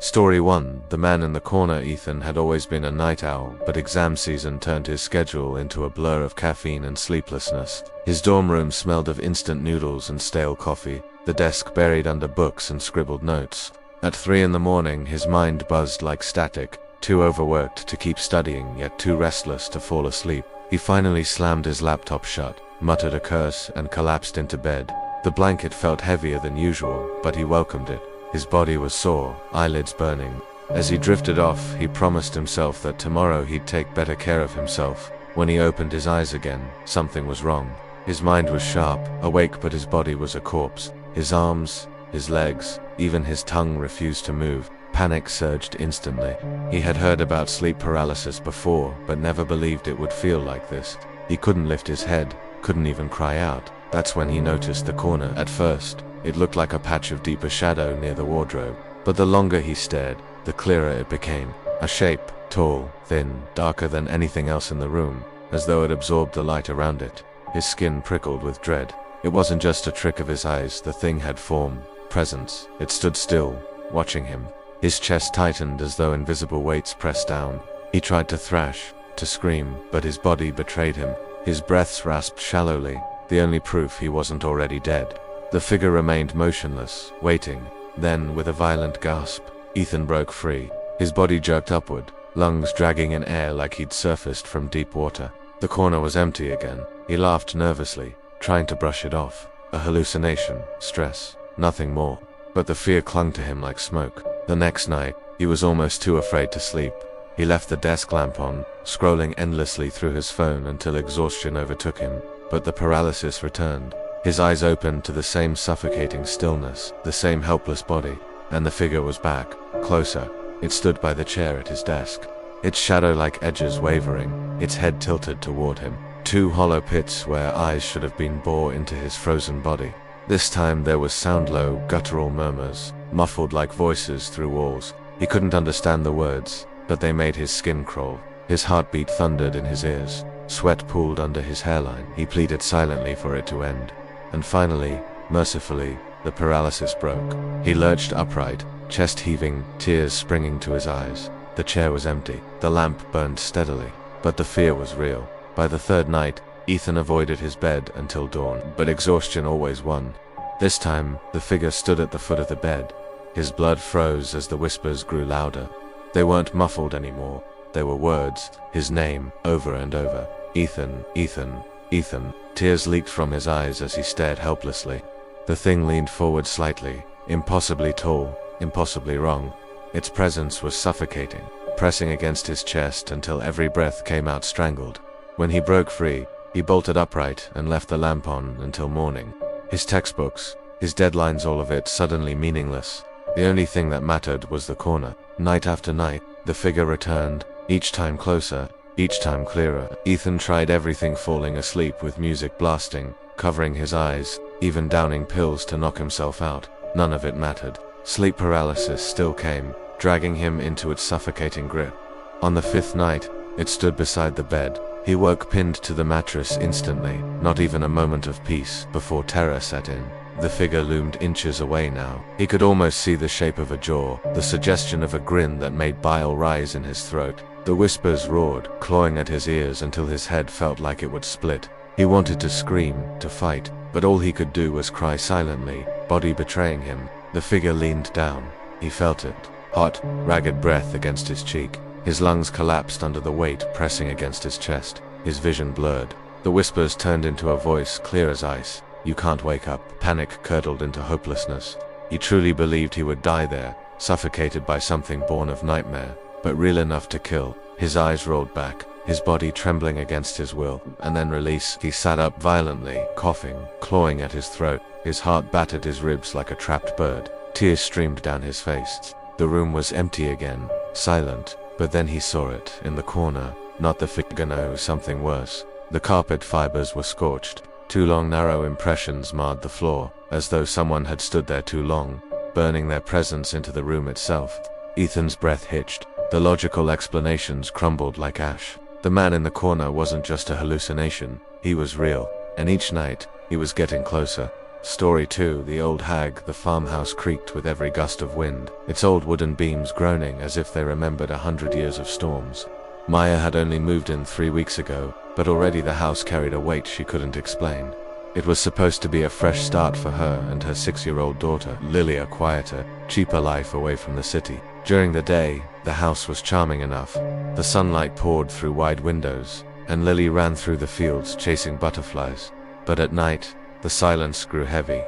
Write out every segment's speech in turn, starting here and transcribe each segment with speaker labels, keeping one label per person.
Speaker 1: Story 1. The man in the corner. Ethan had always been a night owl, but exam season turned his schedule into a blur of caffeine and sleeplessness. His dorm room smelled of instant noodles and stale coffee, the desk buried under books and scribbled notes. At 3 in the morning, his mind buzzed like static, too overworked to keep studying, yet too restless to fall asleep. He finally slammed his laptop shut, muttered a curse, and collapsed into bed. The blanket felt heavier than usual, but he welcomed it. His body was sore, eyelids burning. As he drifted off, he promised himself that tomorrow he'd take better care of himself. When he opened his eyes again, something was wrong. His mind was sharp, awake, but his body was a corpse. His arms, his legs, even his tongue refused to move. Panic surged instantly. He had heard about sleep paralysis before, but never believed it would feel like this. He couldn't lift his head, couldn't even cry out. That's when he noticed the corner. At first, it looked like a patch of deeper shadow near the wardrobe, but the longer he stared, the clearer it became. A shape, tall, thin, darker than anything else in the room, as though it absorbed the light around it. His skin prickled with dread. It wasn't just a trick of his eyes, the thing had form, presence. It stood still, watching him. His chest tightened as though invisible weights pressed down. He tried to thrash, to scream, but his body betrayed him. His breaths rasped shallowly, the only proof he wasn't already dead. The figure remained motionless, waiting. Then, with a violent gasp, Ethan broke free. His body jerked upward, lungs dragging in air like he'd surfaced from deep water. The corner was empty again. He laughed nervously, trying to brush it off. A hallucination, stress, nothing more. But the fear clung to him like smoke. The next night, he was almost too afraid to sleep. He left the desk lamp on, scrolling endlessly through his phone until exhaustion overtook him. But the paralysis returned. His eyes opened to the same suffocating stillness, the same helpless body, and the figure was back, closer. It stood by the chair at his desk, its shadow-like edges wavering, its head tilted toward him. 2 hollow pits where eyes should have been bore into his frozen body. This time there was sound-low, guttural murmurs, muffled like voices through walls. He couldn't understand the words, but they made his skin crawl. His heartbeat thundered in his ears. Sweat pooled under his hairline. He pleaded silently for it to end. And finally, mercifully, the paralysis broke. He lurched upright, chest heaving, tears springing to his eyes. The chair was empty. The lamp burned steadily. But the fear was real. By the 3rd night, Ethan avoided his bed until dawn, but exhaustion always won. This time, the figure stood at the foot of the bed. His blood froze as the whispers grew louder. They weren't muffled anymore. They were words, his name, over and over. Ethan, Ethan, Ethan. Tears leaked from his eyes as he stared helplessly. The thing leaned forward slightly, impossibly tall, impossibly wrong. Its presence was suffocating, pressing against his chest until every breath came out strangled. When he broke free, he bolted upright and left the lamp on until morning. His textbooks, his deadlines, all of it suddenly meaningless. The only thing that mattered was the corner. Night after night, the figure returned, each time closer, each time clearer. Ethan tried everything, falling asleep with music blasting, covering his eyes, even downing pills to knock himself out. None of it mattered. Sleep paralysis still came, dragging him into its suffocating grip. On the 5th night, it stood beside the bed. He woke pinned to the mattress instantly, not even a moment of peace before terror set in. The figure loomed inches away now. He could almost see the shape of a jaw, the suggestion of a grin that made bile rise in his throat. The whispers roared, clawing at his ears until his head felt like it would split. He wanted to scream, to fight, but all he could do was cry silently, body betraying him. The figure leaned down. He felt it. Hot, ragged breath against his cheek. His lungs collapsed under the weight pressing against his chest. His vision blurred. The whispers turned into a voice clear as ice. "You can't wake up." Panic curdled into hopelessness. He truly believed he would die there, suffocated by something born of nightmare, but real enough to kill. His eyes rolled back, his body trembling against his will, and then release. He sat up violently, coughing, clawing at his throat. His heart battered his ribs like a trapped bird. Tears streamed down his face. The room was empty again, silent, but then he saw it, in the corner. Not the figure, no, something worse. The carpet fibers were scorched. 2 long narrow impressions marred the floor, as though someone had stood there too long, burning their presence into the room itself. Ethan's breath hitched. The logical explanations crumbled like ash. The man in the corner wasn't just a hallucination, he was real, and each night, he was getting closer. Story 2. The old hag. The farmhouse creaked with every gust of wind, its old wooden beams groaning as if they remembered 100 years of storms. Maya had only moved in 3 weeks ago, but already the house carried a weight she couldn't explain. It was supposed to be a fresh start for her and her 6-year-old daughter, Lily, a quieter, cheaper life away from the city. During the day, the house was charming enough. The sunlight poured through wide windows, and Lily ran through the fields chasing butterflies. But at night, the silence grew heavy.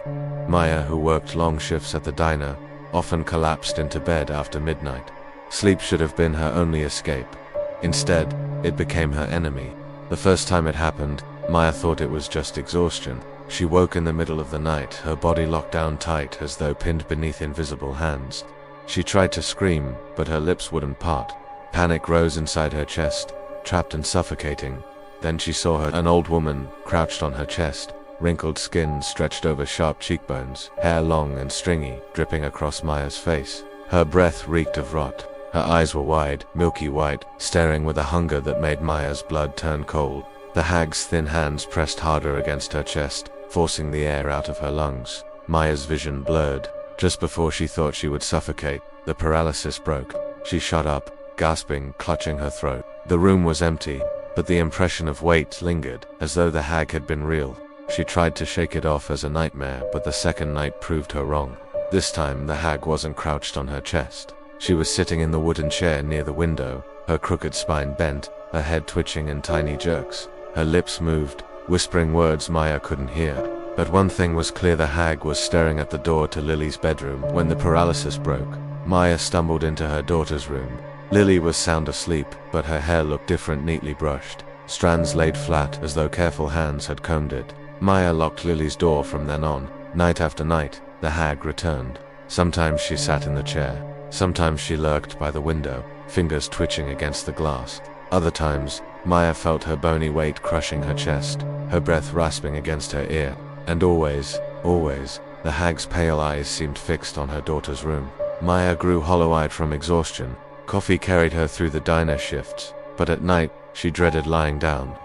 Speaker 1: Maya, who worked long shifts at the diner, often collapsed into bed after midnight. Sleep should have been her only escape. Instead, it became her enemy. The first time it happened, Maya thought it was just exhaustion. She woke in the middle of the night, her body locked down tight as though pinned beneath invisible hands. She tried to scream, but her lips wouldn't part. Panic rose inside her chest, trapped and suffocating. Then she saw an old woman, crouched on her chest, wrinkled skin stretched over sharp cheekbones, hair long and stringy, dripping across Maya's face. Her breath reeked of rot. Her eyes were wide, milky white, staring with a hunger that made Maya's blood turn cold. The hag's thin hands pressed harder against her chest, forcing the air out of her lungs. Maya's vision blurred. Just before she thought she would suffocate, the paralysis broke. She shot up, gasping, clutching her throat. The room was empty, but the impression of weight lingered, as though the hag had been real. She tried to shake it off as a nightmare, but the second night proved her wrong. This time, the hag wasn't crouched on her chest. She was sitting in the wooden chair near the window, her crooked spine bent, her head twitching in tiny jerks. Her lips moved, whispering words Maya couldn't hear. But one thing was clear: the hag was staring at the door to Lily's bedroom. When the paralysis broke, Maya stumbled into her daughter's room. Lily was sound asleep, but her hair looked different, neatly brushed, strands laid flat as though careful hands had combed it. Maya locked Lily's door from then on. Night after night, the hag returned. Sometimes she sat in the chair. Sometimes she lurked by the window, fingers twitching against the glass. Other times, Maya felt her bony weight crushing her chest, her breath rasping against her ear. And always, the hag's pale eyes seemed fixed on her daughter's room. Maya grew hollow-eyed from exhaustion. Coffee carried her through the diner shifts, but at night, she dreaded lying down.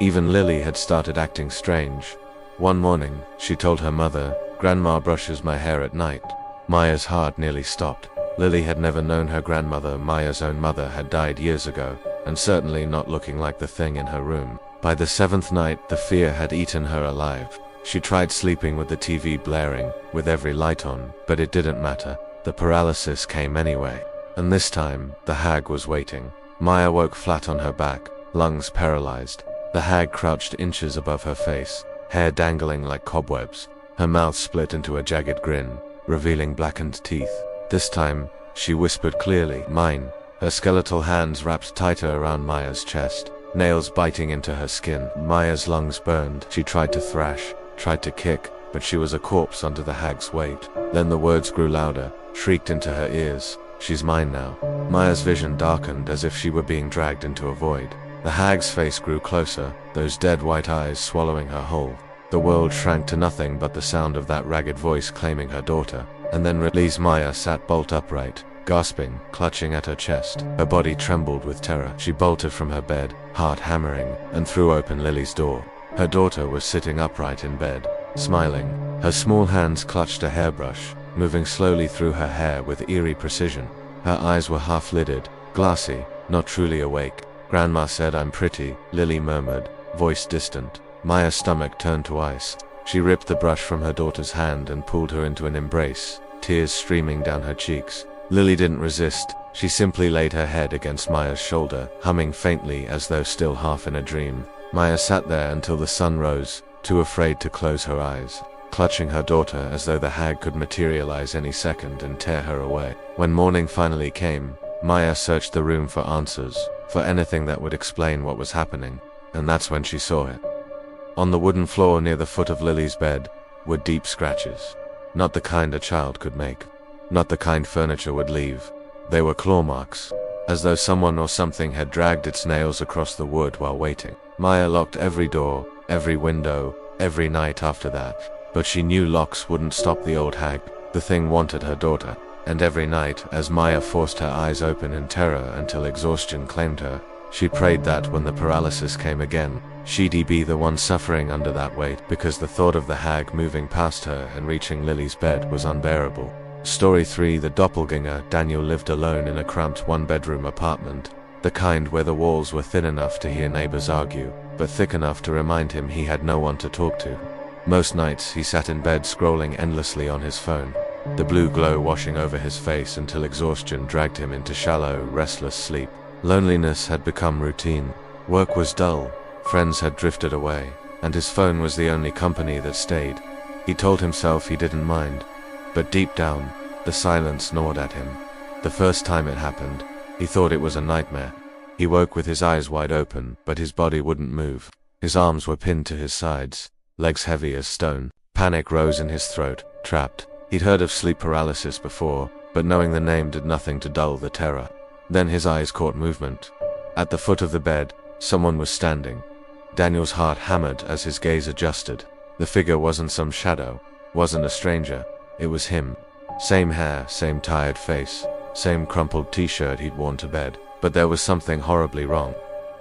Speaker 1: Even Lily had started acting strange. One morning, she told her mother, "Grandma brushes my hair at night." Maya's heart nearly stopped. Lily had never known her grandmother. Maya's own mother had died years ago, and certainly not looking like the thing in her room. By the 7th night, the fear had eaten her alive. She tried sleeping with the TV blaring, with every light on, but it didn't matter. The paralysis came anyway. And this time, the hag was waiting. Maya woke flat on her back, lungs paralyzed. The hag crouched inches above her face, hair dangling like cobwebs. Her mouth split into a jagged grin, revealing blackened teeth. This time, she whispered clearly, "Mine." Her skeletal hands wrapped tighter around Maya's chest, nails biting into her skin. Maya's lungs burned. She tried to thrash, tried to kick, but she was a corpse under the hag's weight. Then the words grew louder, shrieked into her ears. "She's mine now." Maya's vision darkened as if she were being dragged into a void. The hag's face grew closer, those dead white eyes swallowing her whole. The world shrank to nothing but the sound of that ragged voice claiming her daughter. And then released. Maya sat bolt upright, gasping, clutching at her chest. Her body trembled with terror. She bolted from her bed, heart hammering, and threw open Lily's door. Her daughter was sitting upright in bed, smiling. Her small hands clutched a hairbrush, moving slowly through her hair with eerie precision. Her eyes were half-lidded, glassy, not truly awake. "Grandma said I'm pretty," Lily murmured, voice distant. Maya's stomach turned to ice. She ripped the brush from her daughter's hand and pulled her into an embrace, tears streaming down her cheeks. Lily didn't resist. She simply laid her head against Maya's shoulder, humming faintly as though still half in a dream. Maya sat there until the sun rose, too afraid to close her eyes, clutching her daughter as though the hag could materialize any second and tear her away. When morning finally came, Maya searched the room for answers, for anything that would explain what was happening, and that's when she saw it. On the wooden floor near the foot of Lily's bed were deep scratches. Not the kind a child could make. Not the kind furniture would leave. They were claw marks, as though someone or something had dragged its nails across the wood while waiting. Maya locked every door, every window, every night after that. But she knew locks wouldn't stop the old hag. The thing wanted her daughter. And every night, as Maya forced her eyes open in terror until exhaustion claimed her, She prayed that when the paralysis came again, she'd be the one suffering under that weight, because the thought of the hag moving past her and reaching Lily's bed was unbearable. Story 3. The doppelganger. Daniel lived alone in a cramped one-bedroom apartment, the kind where the walls were thin enough to hear neighbors argue, but thick enough to remind him he had no one to talk to. Most nights he sat in bed scrolling endlessly on his phone, the blue glow washing over his face until exhaustion dragged him into shallow, restless sleep. Loneliness had become routine. Work was dull, friends had drifted away, and his phone was the only company that stayed. He told himself he didn't mind, but deep down, the silence gnawed at him. The first time it happened, he thought it was a nightmare. He woke with his eyes wide open, but his body wouldn't move. His arms were pinned to his sides, legs heavy as stone. Panic rose in his throat, trapped. He'd heard of sleep paralysis before, but knowing the name did nothing to dull the terror. Then his eyes caught movement. At the foot of the bed, someone was standing. Daniel's heart hammered as his gaze adjusted. The figure wasn't some shadow, wasn't a stranger. It was him. Same hair, same tired face, same crumpled t-shirt he'd worn to bed. But there was something horribly wrong.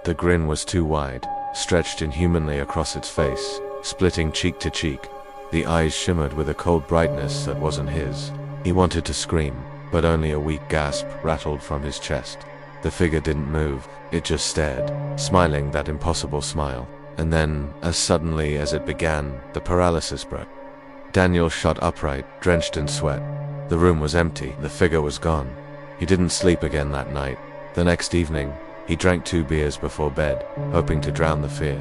Speaker 1: The grin was too wide, stretched inhumanly across its face, splitting cheek to cheek. The eyes shimmered with a cold brightness that wasn't his. He wanted to scream, but only a weak gasp rattled from his chest. The figure didn't move, it just stared, smiling that impossible smile. And then, as suddenly as it began, the paralysis broke. Daniel shot upright, drenched in sweat. The room was empty, the figure was gone. He didn't sleep again that night. The next evening, he drank 2 beers before bed, hoping to drown the fear.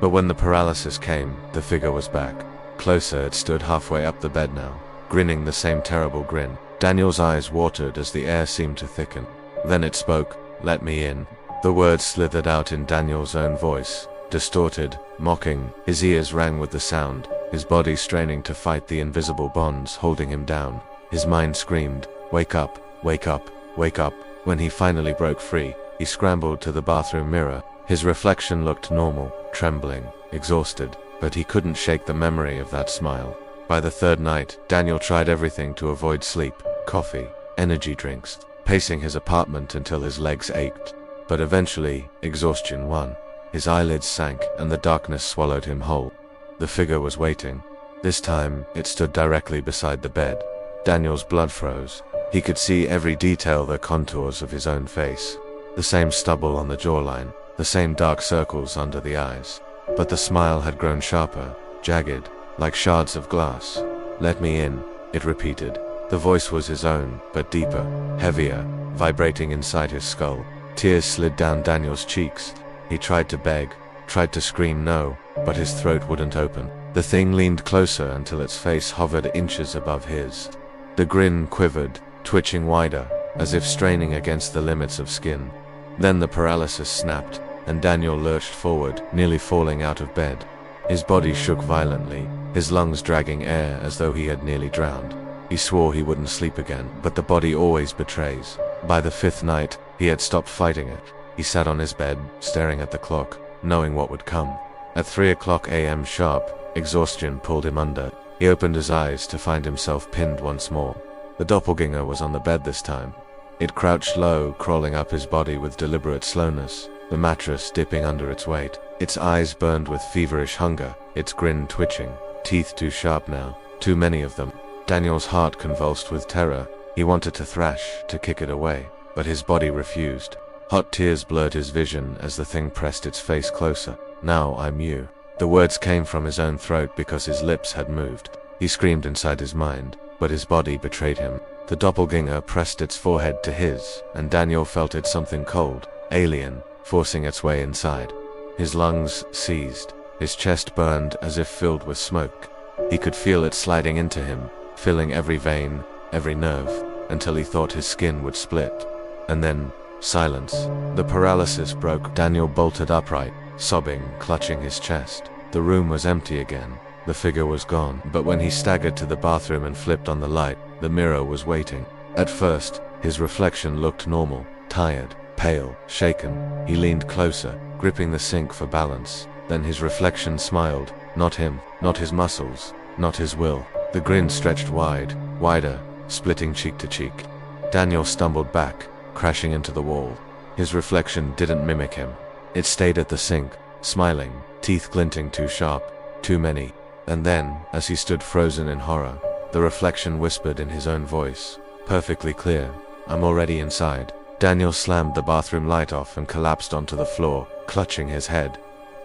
Speaker 1: But when the paralysis came, the figure was back. Closer, it stood halfway up the bed now, grinning the same terrible grin. Daniel's eyes watered as the air seemed to thicken. Then it spoke, "Let me in." The words slithered out in Daniel's own voice, distorted, mocking. His ears rang with the sound, his body straining to fight the invisible bonds holding him down. His mind screamed, "Wake up, wake up, wake up." When he finally broke free, he scrambled to the bathroom mirror. His reflection looked normal, trembling, exhausted, but he couldn't shake the memory of that smile. By the third night, Daniel tried everything to avoid sleep: coffee, energy drinks, pacing his apartment until his legs ached. But eventually, exhaustion won. His eyelids sank and the darkness swallowed him whole. The figure was waiting. This time, it stood directly beside the bed. Daniel's blood froze. He could see every detail, the contours of his own face. The same stubble on the jawline, the same dark circles under the eyes. But the smile had grown sharper, jagged, like shards of glass. "Let me in," it repeated. The voice was his own, but deeper, heavier, vibrating inside his skull. Tears slid down Daniel's cheeks. He tried to beg, tried to scream no, but his throat wouldn't open. The thing leaned closer until its face hovered inches above his. The grin quivered, twitching wider, as if straining against the limits of skin. Then the paralysis snapped, and Daniel lurched forward, nearly falling out of bed. His body shook violently, his lungs dragging air as though he had nearly drowned. He swore he wouldn't sleep again, but the body always betrays. By the 5th night, he had stopped fighting it. He sat on his bed, staring at the clock, knowing what would come. At 3 a.m. sharp, exhaustion pulled him under. He opened his eyes to find himself pinned once more. The doppelganger was on the bed this time. It crouched low, crawling up his body with deliberate slowness, the mattress dipping under its weight. Its eyes burned with feverish hunger, its grin twitching, teeth too sharp now, too many of them. Daniel's heart convulsed with terror. He wanted to thrash, to kick it away, but his body refused. Hot tears blurred his vision as the thing pressed its face closer. "Now I'm you." The words came from his own throat because his lips had moved. He screamed inside his mind, but his body betrayed him. The doppelganger pressed its forehead to his, and Daniel felt it something cold, alien, forcing its way inside. His lungs seized, his chest burned as if filled with smoke. He could feel it sliding into him, filling every vein, every nerve, until he thought his skin would split. And then, silence. The paralysis broke. Daniel bolted upright, sobbing, clutching his chest. The room was empty again. The figure was gone, but when he staggered to the bathroom and flipped on the light, the mirror was waiting. At first, his reflection looked normal, tired, pale, shaken. He leaned closer, gripping the sink for balance. Then his reflection smiled. Not him, not his muscles, not his will. The grin stretched wide, wider, splitting cheek to cheek. Daniel stumbled back, crashing into the wall. His reflection didn't mimic him. It stayed at the sink, smiling, teeth glinting too sharp, too many. And then, as he stood frozen in horror, the reflection whispered in his own voice, perfectly clear, "I'm already inside." Daniel slammed the bathroom light off and collapsed onto the floor, clutching his head.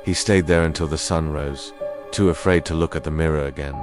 Speaker 1: He stayed there until the sun rose, too afraid to look at the mirror again.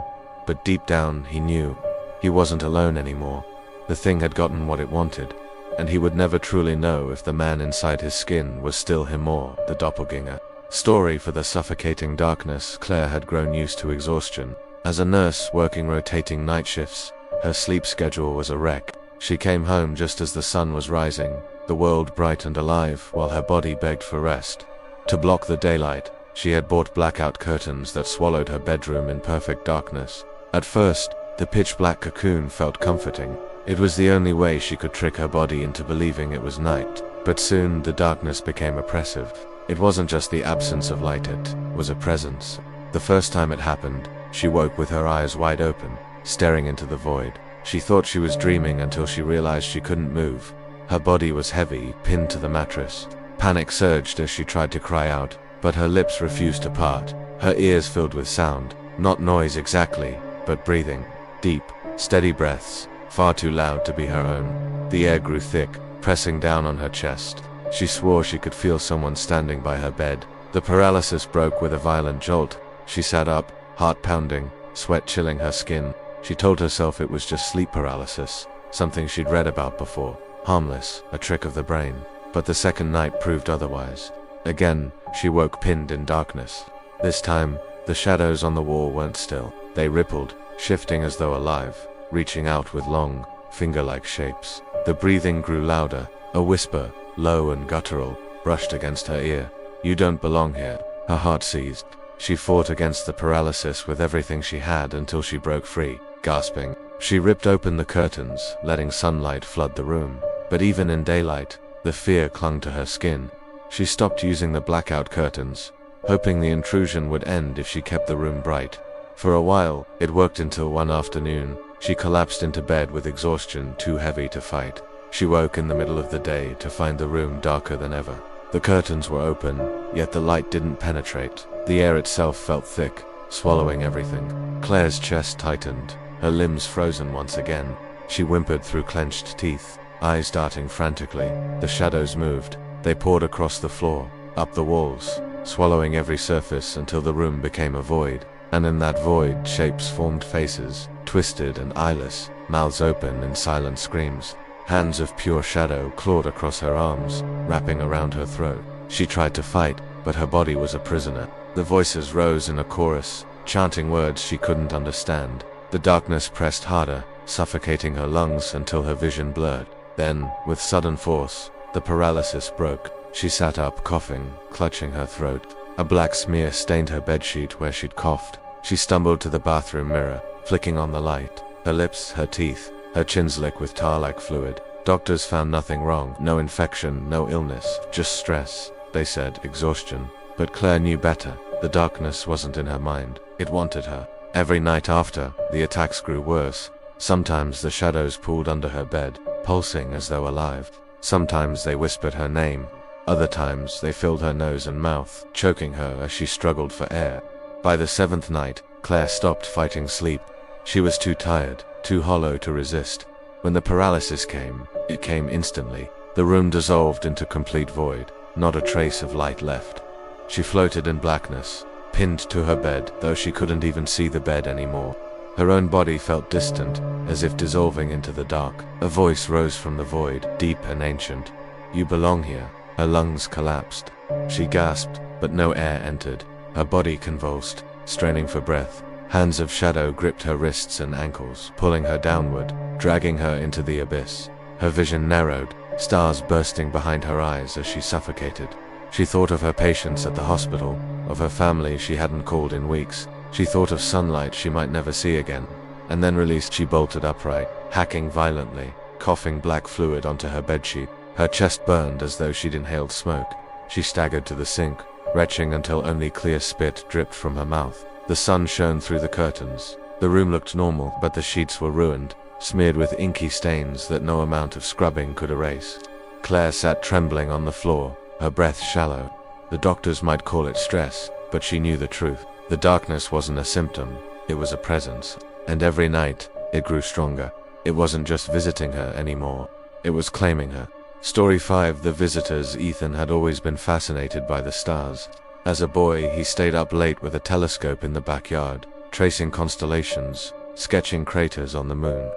Speaker 1: But deep down, he knew he wasn't alone anymore. The thing had gotten what it wanted, and he would never truly know if the man inside his skin was still him or the doppelganger. Story for the suffocating darkness. Claire had grown used to exhaustion. As a nurse working rotating night shifts, her sleep schedule was a wreck. She came home just as the sun was rising, the world bright and alive, while her body begged for rest. To block the daylight, she had bought blackout curtains that swallowed her bedroom in perfect darkness. At first, the pitch-black cocoon felt comforting. It was the only way she could trick her body into believing it was night. But soon, the darkness became oppressive. It wasn't just the absence of light, it was a presence. The first time it happened, she woke with her eyes wide open, staring into the void. She thought she was dreaming until she realized she couldn't move. Her body was heavy, pinned to the mattress. Panic surged as she tried to cry out, but her lips refused to part. Her ears filled with sound, not noise exactly, but breathing. Deep, steady breaths, far too loud to be her own. The air grew thick, pressing down on her chest. She swore she could feel someone standing by her bed. The paralysis broke with a violent jolt. She sat up, heart pounding, sweat chilling her skin. She told herself it was just sleep paralysis, something she'd read about before. Harmless, a trick of the brain. But the second night proved otherwise. Again, she woke pinned in darkness. This time, the shadows on the wall weren't still. They rippled, shifting as though alive, reaching out with long, finger-like shapes. The breathing grew louder. A whisper, low and guttural, brushed against her ear. "You don't belong here." Her heart seized. She fought against the paralysis with everything she had until she broke free. Gasping, she ripped open the curtains, letting sunlight flood the room. But even in daylight, the fear clung to her skin. She stopped using the blackout curtains, hoping the intrusion would end if she kept the room bright. For a while, it worked until one afternoon, she collapsed into bed with exhaustion too heavy to fight. She woke in the middle of the day to find the room darker than ever. The curtains were open, yet the light didn't penetrate. The air itself felt thick, swallowing everything. Claire's chest tightened, her limbs frozen once again. She whimpered through clenched teeth, eyes darting frantically. The shadows moved. They poured across the floor, up the walls, swallowing every surface until the room became a void. And in that void, shapes formed faces, twisted and eyeless, mouths open in silent screams. Hands of pure shadow clawed across her arms, wrapping around her throat. She tried to fight, but her body was a prisoner. The voices rose in a chorus, chanting words she couldn't understand. The darkness pressed harder, suffocating her lungs until her vision blurred. Then, with sudden force, the paralysis broke. She sat up, coughing, clutching her throat. A black smear stained her bedsheet where she'd coughed. She stumbled to the bathroom mirror, flicking on the light. Her lips, her teeth, her chin slick with tar-like fluid. Doctors found nothing wrong. No infection, no illness, just stress. They said exhaustion. But Claire knew better. The darkness wasn't in her mind. It wanted her. Every night after, the attacks grew worse. Sometimes the shadows pooled under her bed, pulsing as though alive. Sometimes they whispered her name. Other times they filled her nose and mouth, choking her as she struggled for air. By the seventh night, Claire stopped fighting sleep. She was too tired, too hollow to resist. When the paralysis came, it came instantly. The room dissolved into complete void, not a trace of light left. She floated in blackness, pinned to her bed, though she couldn't even see the bed anymore. Her own body felt distant, as if dissolving into the dark. A voice rose from the void, deep and ancient. "You belong here." Her lungs collapsed. She gasped, but no air entered. Her body convulsed, straining for breath. Hands of shadow gripped her wrists and ankles, pulling her downward, dragging her into the abyss. Her vision narrowed, stars bursting behind her eyes as she suffocated. She thought of her patients at the hospital, of her family she hadn't called in weeks. She thought of sunlight she might never see again. And then released, she bolted upright, hacking violently, coughing black fluid onto her bedsheet. Her chest burned as though she'd inhaled smoke. She staggered to the sink, retching until only clear spit dripped from her mouth. The sun shone through the curtains. The room looked normal, but the sheets were ruined, smeared with inky stains that no amount of scrubbing could erase. Claire sat trembling on the floor, her breath shallow. The doctors might call it stress, but she knew the truth. The darkness wasn't a symptom, it was a presence. And every night, it grew stronger. It wasn't just visiting her anymore, it was claiming her. Story 5: The Visitors. Ethan had always been fascinated by the stars. As a boy, he stayed up late with a telescope in the backyard, tracing constellations, sketching craters on the moon.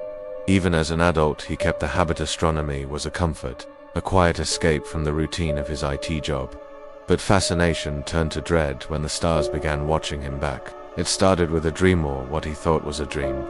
Speaker 1: Even as an adult, he kept the habit. Astronomy was a comfort, a quiet escape from the routine of his IT job. But fascination turned to dread when the stars began watching him back. It started with a dream, or what he thought was a dream.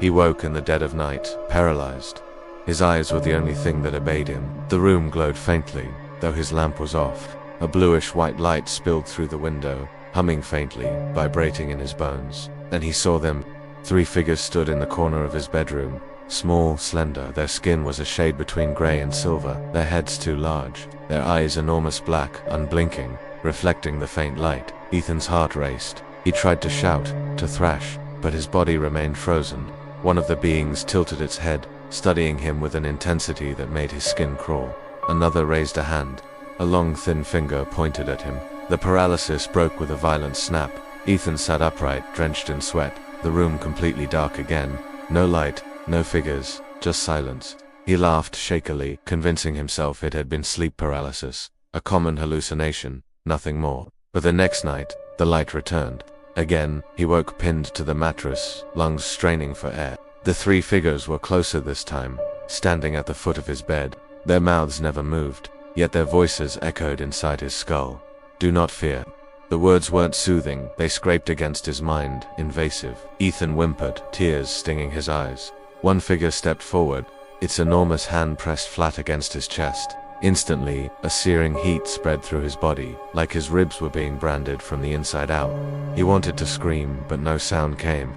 Speaker 1: He woke in the dead of night, paralyzed. His eyes were the only thing that obeyed him. The room glowed faintly, though his lamp was off. A bluish-white light spilled through the window, humming faintly, vibrating in his bones. Then he saw them. 3 figures stood in the corner of his bedroom. Small, slender, their skin was a shade between gray and silver, their heads too large, their eyes enormous black, unblinking, reflecting the faint light. Ethan's heart raced. He tried to shout, to thrash, but his body remained frozen. One of the beings tilted its head, studying him with an intensity that made his skin crawl. Another raised a hand. A long, thin finger pointed at him. The paralysis broke with a violent snap. Ethan sat upright, drenched in sweat, the room completely dark again. No light, no figures, just silence. He laughed shakily, convincing himself it had been sleep paralysis, a common hallucination, nothing more. But the next night, the light returned. Again, he woke pinned to the mattress, lungs straining for air. The 3 figures were closer this time, standing at the foot of his bed. Their mouths never moved, yet their voices echoed inside his skull. Do not fear. The words weren't soothing, they scraped against his mind, invasive. Ethan whimpered, tears stinging his eyes. One figure stepped forward, its enormous hand pressed flat against his chest. Instantly, a searing heat spread through his body, like his ribs were being branded from the inside out. He wanted to scream, but no sound came.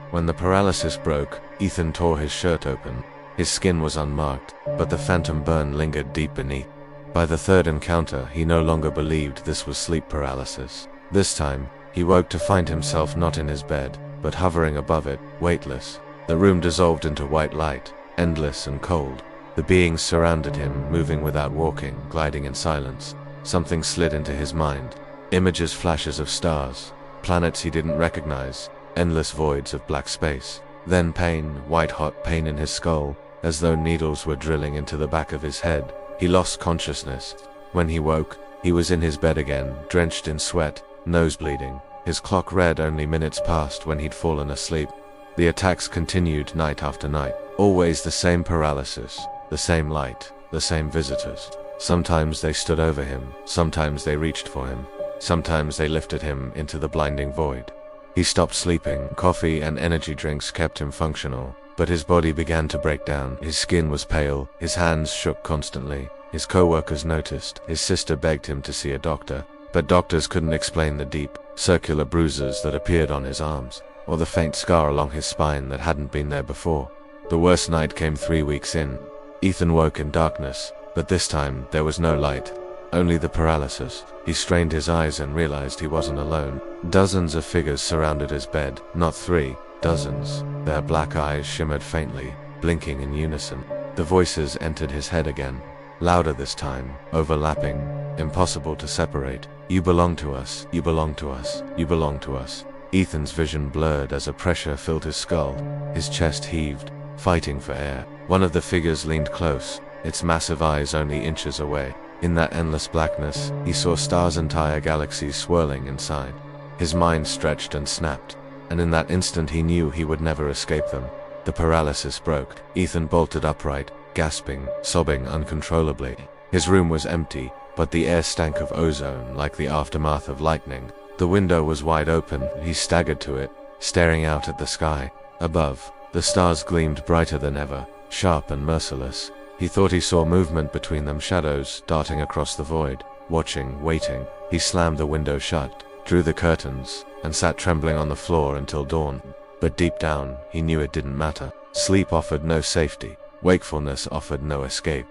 Speaker 1: When the paralysis broke, Ethan tore his shirt open. His skin was unmarked, but the phantom burn lingered deep beneath. By the 3rd encounter, he no longer believed this was sleep paralysis. This time, he woke to find himself not in his bed, but hovering above it, weightless. The room dissolved into white light, endless and cold. The beings surrounded him, moving without walking, gliding in silence. Something slid into his mind. Images, flashes of stars, planets he didn't recognize, endless voids of black space. Then pain, white-hot pain in his skull, as though needles were drilling into the back of his head. He lost consciousness. When he woke, he was in his bed again, drenched in sweat, nose bleeding. His clock read only minutes past when he'd fallen asleep. The attacks continued night after night. Always the same paralysis, the same light, the same visitors. Sometimes they stood over him, sometimes they reached for him, sometimes they lifted him into the blinding void. He stopped sleeping. Coffee and energy drinks kept him functional, but his body began to break down. His skin was pale, his hands shook constantly. His co-workers noticed. His sister begged him to see a doctor, but doctors couldn't explain the deep, circular bruises that appeared on his arms, or the faint scar along his spine that hadn't been there before. The worst night came 3 weeks in. Ethan woke in darkness, but this time there was no light, only the paralysis. He strained his eyes and realized he wasn't alone. Dozens of figures surrounded his bed, not 3, dozens. Their black eyes shimmered faintly, blinking in unison. The voices entered his head again, louder this time, overlapping, impossible to separate. You belong to us, you belong to us, you belong to us. Ethan's vision blurred as a pressure filled his skull. His chest heaved, fighting for air. One of the figures leaned close, its massive eyes only inches away. In that endless blackness, he saw stars, entire galaxies swirling inside. His mind stretched and snapped, and in that instant he knew he would never escape them. The paralysis broke. Ethan bolted upright, gasping, sobbing uncontrollably. His room was empty, but the air stank of ozone like the aftermath of lightning. The window was wide open. He staggered to it, staring out at the sky. Above, the stars gleamed brighter than ever, sharp and merciless. He thought he saw movement between them, shadows darting across the void. Watching, waiting, he slammed the window shut, drew the curtains, and sat trembling on the floor until dawn. But deep down, he knew it didn't matter. Sleep offered no safety. Wakefulness offered no escape.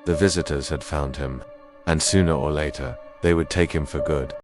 Speaker 1: The visitors had found him, and sooner or later, they would take him for good.